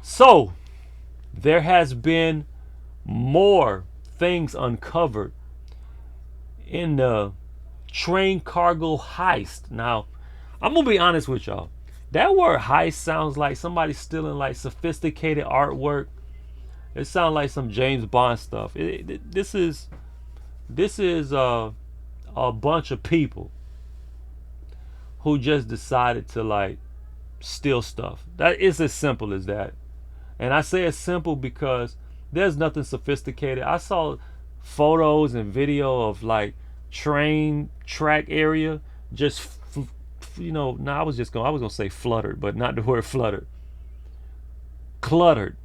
So there has been more things uncovered in the train cargo heist. Now, I'm gonna be honest with y'all. That word heist sounds like somebody stealing like sophisticated artwork. It sounds like some James Bond stuff. This is a bunch of people who just decided to like steal stuff. That is as simple as that. And I say it's simple because there's nothing sophisticated. I saw photos and video of like train track area just I was gonna say fluttered, but not the word fluttered. Cluttered,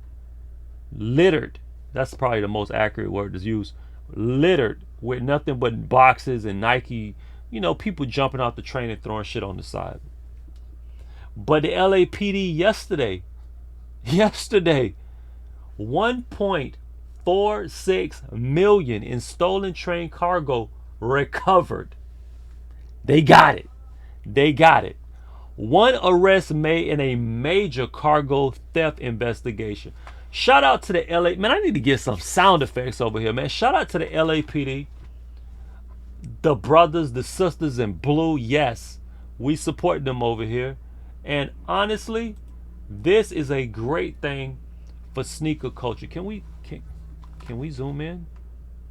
littered. That's probably the most accurate word to use. Littered with nothing but boxes and Nike. People jumping off the train and throwing shit on the side. But the LAPD yesterday, 1.46 million in stolen train cargo recovered. They got it. One arrest made in a major cargo theft investigation. Shout out to the LA. Man, I need to get some sound effects over here, man. Shout out to the LAPD. The brothers, the sisters in blue. Yes, we support them over here. And honestly, this is a great thing for sneaker culture. Can we zoom in,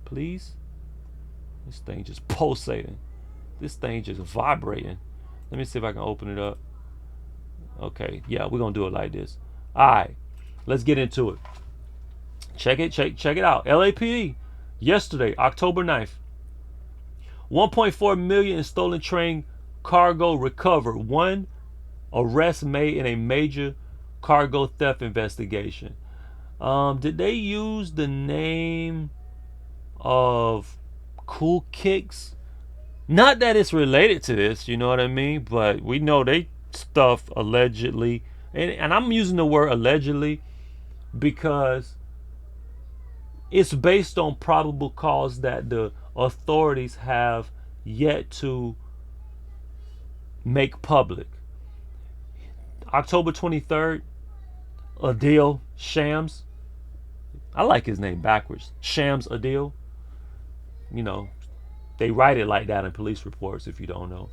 please? This thing just pulsating. This thing just vibrating. Let me see if I can open it up. Okay, yeah, we're gonna do it like this. Alright, let's get into it. Check it out. LAPD, yesterday, October 9th. 1.4 million in stolen train cargo recovered. One arrest made in a major cargo theft investigation. Did they use the name of CoolKicks? Not that it's related to this, you know what I mean? But we know they stuff allegedly, and I'm using the word allegedly because it's based on probable cause that the authorities have yet to make public. October 23rd, Adeel Shams. I like his name backwards. Shams Adeel. They write it like that in police reports if you don't know.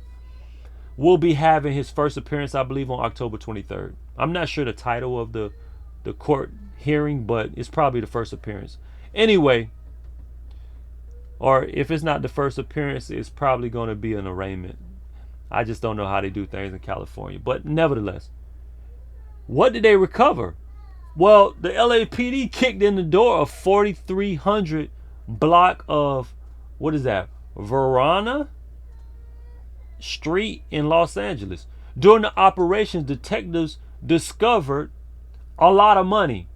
Will be having his first appearance, I believe, on October 23rd. I'm not sure the title of the court hearing, but it's probably the first appearance. Anyway, or if it's not the first appearance, it's probably going to be an arraignment. I just don't know how they do things in California. But nevertheless, what did they recover? Well, the LAPD kicked in the door of 4300 block of, what is that, Verona Street in Los Angeles. During the operations, detectives discovered a lot of money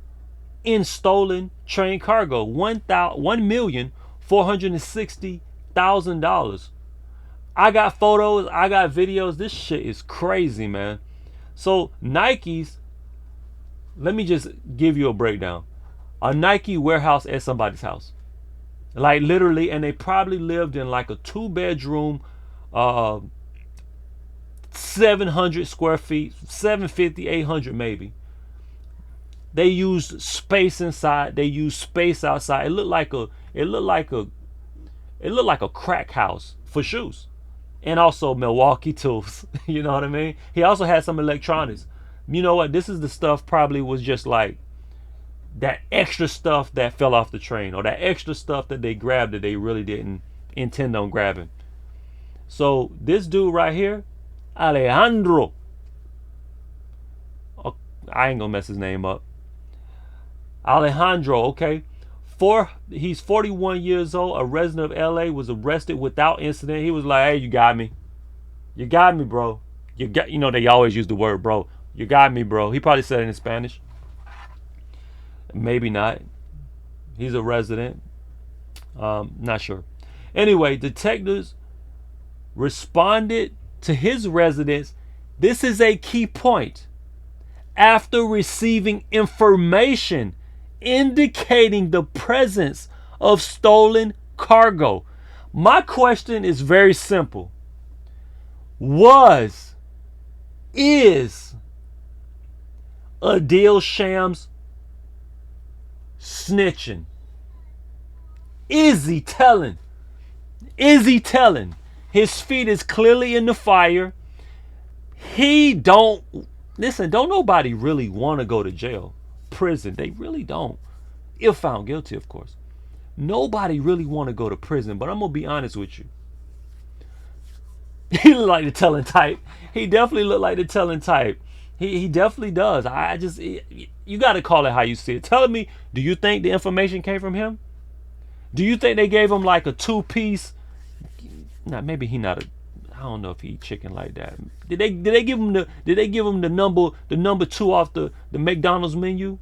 in stolen train cargo. $1,460,000. I got photos, I got videos. This shit is crazy, man. So Nike's, let me just give you a breakdown. A Nike warehouse at somebody's house. Like literally, and they probably lived in like a 2-bedroom, 700 square feet, 750, 800 maybe. They used space inside. They used space outside. It looked like a crack house for shoes, and also Milwaukee tools. You know what I mean? He also had some electronics. You know what? This is the stuff probably was just like that extra stuff that fell off the train, or that extra stuff that they grabbed that they really didn't intend on grabbing. So this dude right here, Alejandro, I ain't gonna mess his name up. Alejandro, okay. He's 41 years old, a resident of LA, was arrested without incident. He was like, hey, you got me, bro. They always use the word bro. You got me, bro. He probably said it in Spanish. Maybe not. He's a resident. Not sure. Anyway, detectives responded to his residence. This is a key point. After receiving information indicating the presence of stolen cargo. My question is very simple. Is Adeel Shams snitching. Is he telling? Is he telling? His feet is clearly in the fire. He don't, listen, don't nobody really want to go to jail, prison. They really don't. If found guilty, of course. Nobody really want to go to prison, but I'm going to be honest with you. He look like the telling type. He definitely look like the telling type. He definitely does. You got to call it how you see it. Tell me, do you think the information came from him? Do you think they gave him like a 2-piece? Nah, maybe he not a. I don't know if he eat chicken like that. Did they give him the number 2 off the McDonald's menu?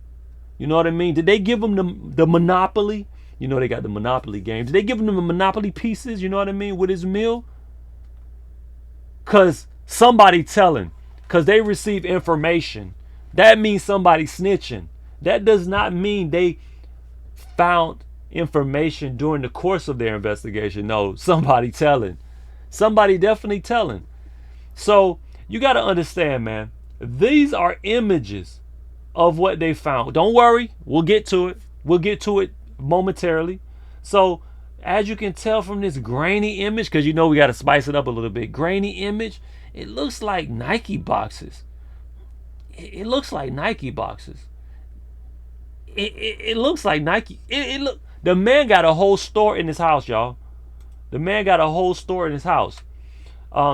You know what I mean? Did they give him the Monopoly? You know they got the Monopoly games. Did they give him the Monopoly pieces? You know what I mean, with his meal? Cause somebody telling. Cause they receive information. That means somebody snitching. That does not mean they found information during the course of their investigation. No, somebody telling. Somebody definitely telling. So you got to understand, man, these are images of what they found. Don't worry, we'll get to it. We'll get to it momentarily. So as you can tell from this grainy image, because you know we got to spice it up a little bit. Grainy image, it looks like Nike boxes. It looks like Nike boxes. It looks like Nike. The man got a whole store in his house, y'all. The man got a whole store in his house.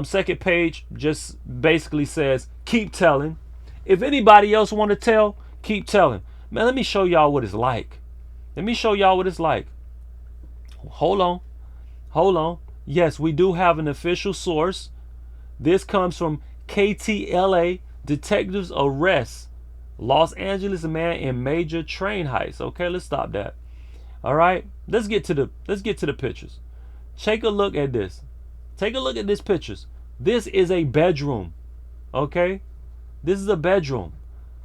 Second page just basically says, keep telling. If anybody else want to tell, keep telling. Man, let me show y'all what it's like. Let me show y'all what it's like. Hold on. Yes, we do have an official source. This comes from KTLA. Detectives arrest Los Angeles man in major train heist. Okay, let's stop that. All right, let's get to the pictures. Take a look at this. Take a look at these pictures. This is a bedroom. Okay, this is a bedroom.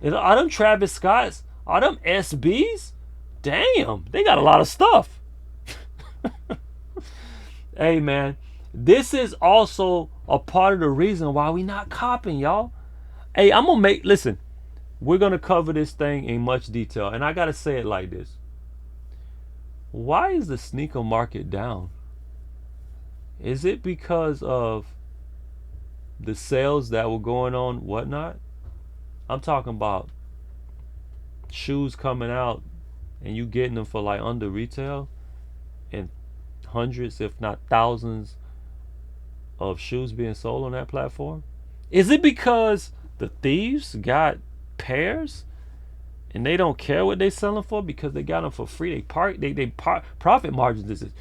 Are them Travis Scotts? Are them SBs? Damn, they got a lot of stuff. Hey man, this is also a part of the reason why we not copping, y'all. Hey, listen, we're gonna cover this thing in much detail, and I gotta say it like this. Why is the sneaker market down? Is it because of the sales that were going on, whatnot? I'm talking about shoes coming out and you getting them for like under retail, and hundreds, if not thousands, of shoes being sold on that platform. Is it because the thieves got pairs and they don't care what they selling for because they got them for free? Profit margins is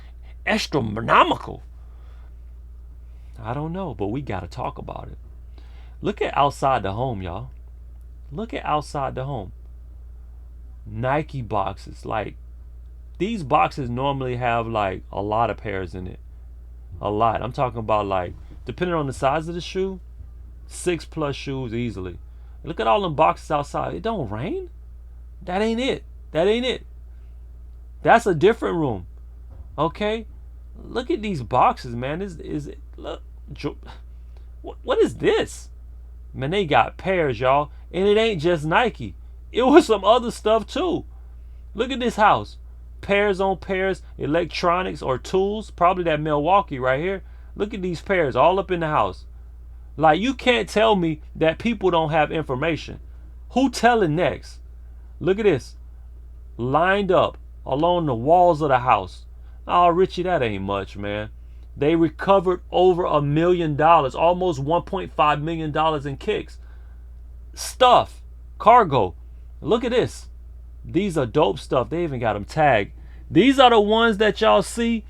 astronomical. I don't know, but we got to talk about it. Look at outside the home, y'all. Look at outside the home. Nike boxes. Like, these boxes normally have like a lot of pairs in it. A lot. I'm talking about, like, depending on the size of the shoe, 6+ shoes easily. Look at all them boxes outside. It don't rain. That ain't it. That ain't it. That's a different room. Okay? Look at these boxes, man. Look. What is this? Man, they got pairs, y'all. And it ain't just Nike. It was some other stuff too. Look at this house. Pairs on pairs, electronics or tools. Probably that Milwaukee right here. Look at these pairs all up in the house. Like, you can't tell me that people don't have information. Who telling next? Look at this. Lined up along the walls of the house. Oh, Richie, that ain't much, man. They recovered over $1 million, almost $1.5 million in kicks. Stuff, cargo. Look at this. These are dope stuff. They even got them tagged. These are the ones that y'all see.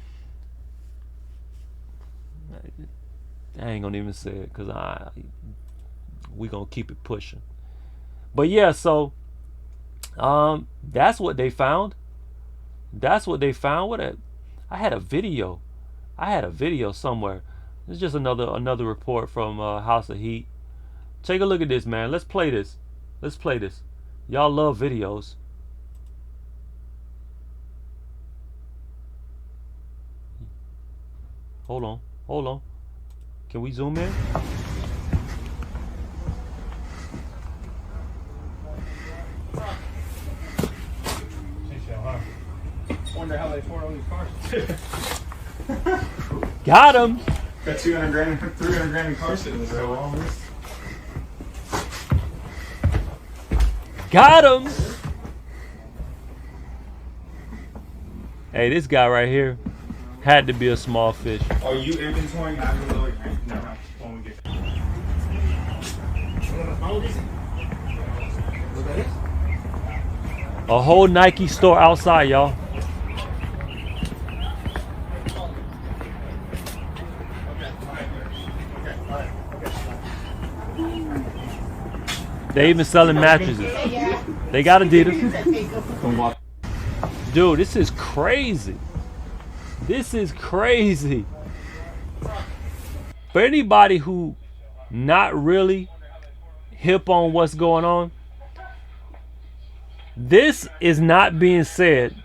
I ain't gonna even say it because we gonna keep it pushing. But yeah, so that's what they found. That's what they found. I had a video. Somewhere. It's just another report from House of Heat. Take a look at this, man. Let's play this. Y'all love videos. Hold on. Can we zoom in? wonder how they afford all these cars. Got him. Got 200 grand, 300 grand in cars sitting there. Got him. Hey, this guy right here had to be a small fish. Are you inventorying? I'm going to look. No, when we get A whole Nike store outside, y'all. They even selling mattresses. They got Adidas. Dude, this is crazy. This is crazy. For anybody who not really hip on what's going on, this is not being said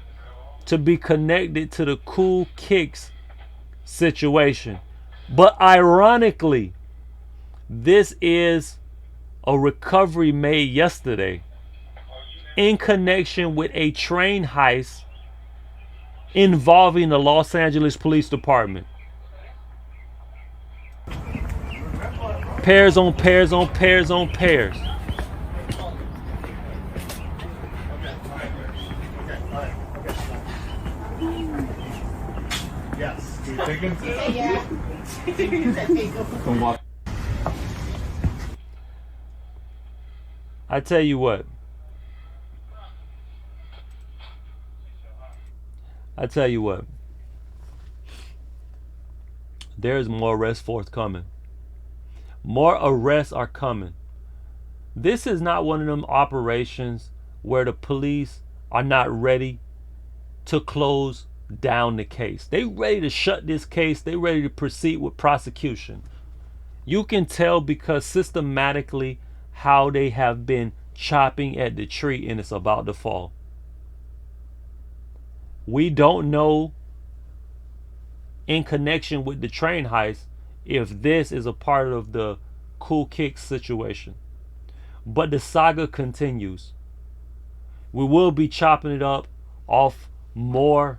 to be connected to the CoolKicks situation. But ironically, this is a recovery made yesterday in connection with a train heist involving the Los Angeles Police Department. Pairs on pairs on pairs on pairs. Yes. You thinking? Yeah. I tell you what. There's more arrests forthcoming. More arrests are coming. This is not one of them operations where the police are not ready to close down the case. They ready to shut this case. They ready to proceed with prosecution. You can tell because systematically how they have been chopping at the tree and it's about to fall. We don't know in connection with the train heist if this is a part of the CoolKicks situation. But the saga continues. We will be chopping it up off more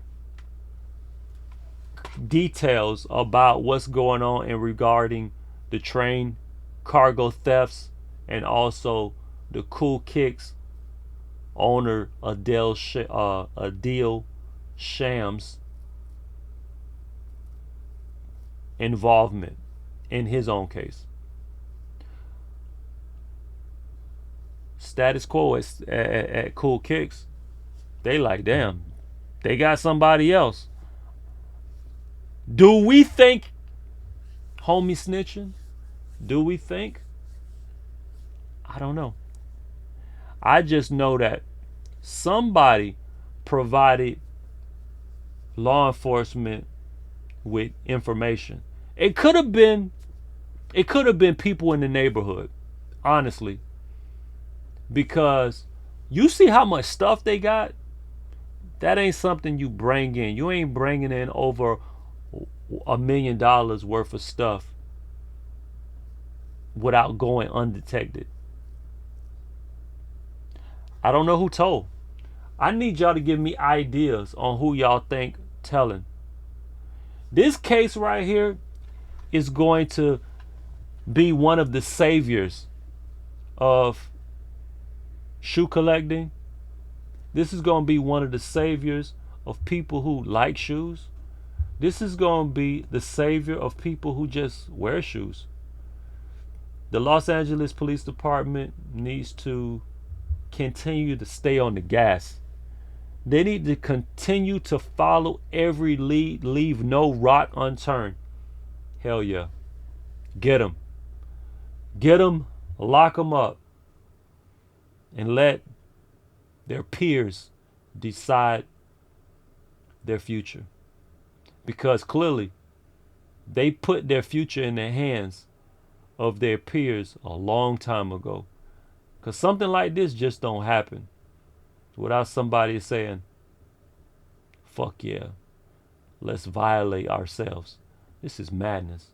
details about what's going on and regarding the train cargo thefts and also the CoolKicks owner Adeel Shams involvement in his own case. Status quo at CoolKicks, they like, damn, they got somebody else. Do we think homie snitching? Do we think? I don't know. I just know that somebody provided law enforcement with information. It could have been people in the neighborhood, honestly. Because you see how much stuff they got? That ain't something you bring in. You ain't bringing in over $1 million worth of stuff without going undetected. I don't know who told. I need y'all to give me ideas on who y'all think telling. This case right here is going to be one of the saviors of shoe collecting. This is going to be one of the saviors of people who like shoes. This is going to be the savior of people who just wear shoes. The Los Angeles Police Department needs to continue to stay on the gas. They need to continue to follow every lead, leave no rock unturned. Hell yeah. Get them. Get them, lock them up, and let their peers decide their future. Because clearly, they put their future in the hands of their peers a long time ago. Because something like this just don't happen without somebody saying, fuck yeah, let's violate ourselves. This is madness.